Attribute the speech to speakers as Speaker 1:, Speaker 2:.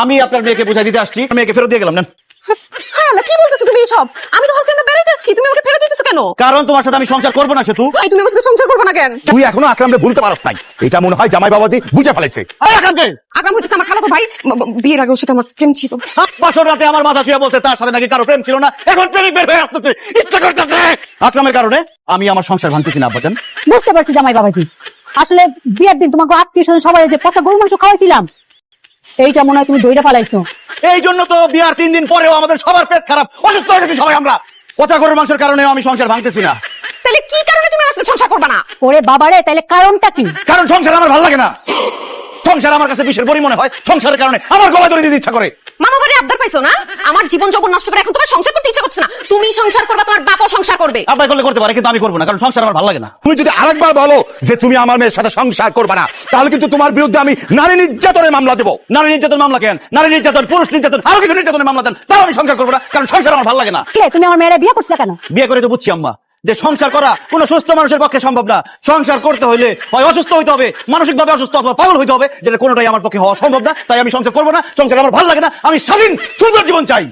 Speaker 1: আমি আপনার মেয়েকে বুঝাই দিতে আসছি, মেয়েকে ফেরত দিয়ে গেলাম না।
Speaker 2: হ্যাঁ কি বলতেছো তুমি এসব? আমি তো হোস্টেলে বেড়াইতে আসছি, তুমি আমাকে ফেরত দিতেছো কেন?
Speaker 1: কারণ তোমার সাথে আমি সংসার করবো না সেতু।
Speaker 2: এই তুমি আমার সাথে সংসার করবে না কেন?
Speaker 3: তুই এখনো আকরামকে ভুলতে পারস নাই। এটা মনে হয় জামাই বাবাজি বুঝে ফেলাইছে।
Speaker 2: আকরাম হইতেছে আমার খালাতো ভাই, বিয়ের আগে ওর সাথে আমার প্রেম ছিল।
Speaker 1: বাসর রাতে আমার মাথা ছুঁয়ে বলছে তার সাথে নাকি কারো প্রেম ছিল না, এখন প্রেমিক বের হয়ে আসতেছে, ইচ্ছা করতেছে। আকরামের কারণে আমি আমার সংসার ভাঙতেছি না আব্বাজান।
Speaker 4: বুঝতে পারছি জামাই বাবাজি, আসলে বিয়ের দিন তোমাকে আত্মীয় স্বজন সবাই যে পচা গরু মাংস খাওয়াইছিলাম, এইটা মনে হয় তুমি দইটা ফালাইছো।
Speaker 1: এই জন্য তো বিয়ার 3 দিন পরেও আমাদের সবার পেট খারাপ, অসুস্থ হয়ে গেছি সবাই আমরা। পচা গরুর মাংসের কারণেও আমি সংসার ভাঙতেছি না।
Speaker 2: তাহলে কি কারণে তুমি আমার সাথে সংসার করবে না?
Speaker 4: ওরে বাবারে, তাইলে কারণটা কি?
Speaker 1: কারণ সংসার আমার ভালো লাগে না। সংসার আমার কাছে বিষের বড়ি মনে হয়, সংসারের কারণে আমার গলা ধরে দিতে ইচ্ছা করে।
Speaker 2: মামা বাড়ি আবদার পাইছো না? আমার জীবন যৌবন নষ্ট করে এখন তোমার সংসার করতে ইচ্ছা করছে না। তুমি সংসার করবে, তোমার বাপও সংসার করবে।
Speaker 1: আব্বাই করলে করতে পারে, কিন্তু আমি করবো না, কারণ সংসার আমার ভালো লাগে না।
Speaker 3: তুমি যদি আরেকবার বলো যে তুমি আমার মেয়ের সাথে সংসার করবে না, তাহলে কিন্তু তোমার বিরুদ্ধে আমি নারী নির্যাতনের মামলা দেবো।
Speaker 1: নারী নির্যাতন মামলা কেন? নারী নির্যাতন, পুরুষ নির্যাতন, আরো কিছু নির্যাতনের মামলা দেন, তাও আমি সংসার করবো না, কারণ সংসার আমার ভালো লাগে না।
Speaker 4: তুমি আমার মেয়েরা বিয়ে করছিলে কেন?
Speaker 1: বিয়ে করে তো বুঝছি আম্মা যে সংসার করা কোনো সুস্থ মানুষের পক্ষে সম্ভব না। সংসার করতে হইলে হয় অসুস্থ হইতে হবে, মানসিকভাবে অসুস্থ অথবা পাগল হইতে হবে, যেটা কোনোটাই আমার পক্ষে হওয়া সম্ভব না। তাই আমি সংসার করবো না, সংসার আমার ভালো লাগে না, আমি স্বাধীন সুন্দর জীবন চাই।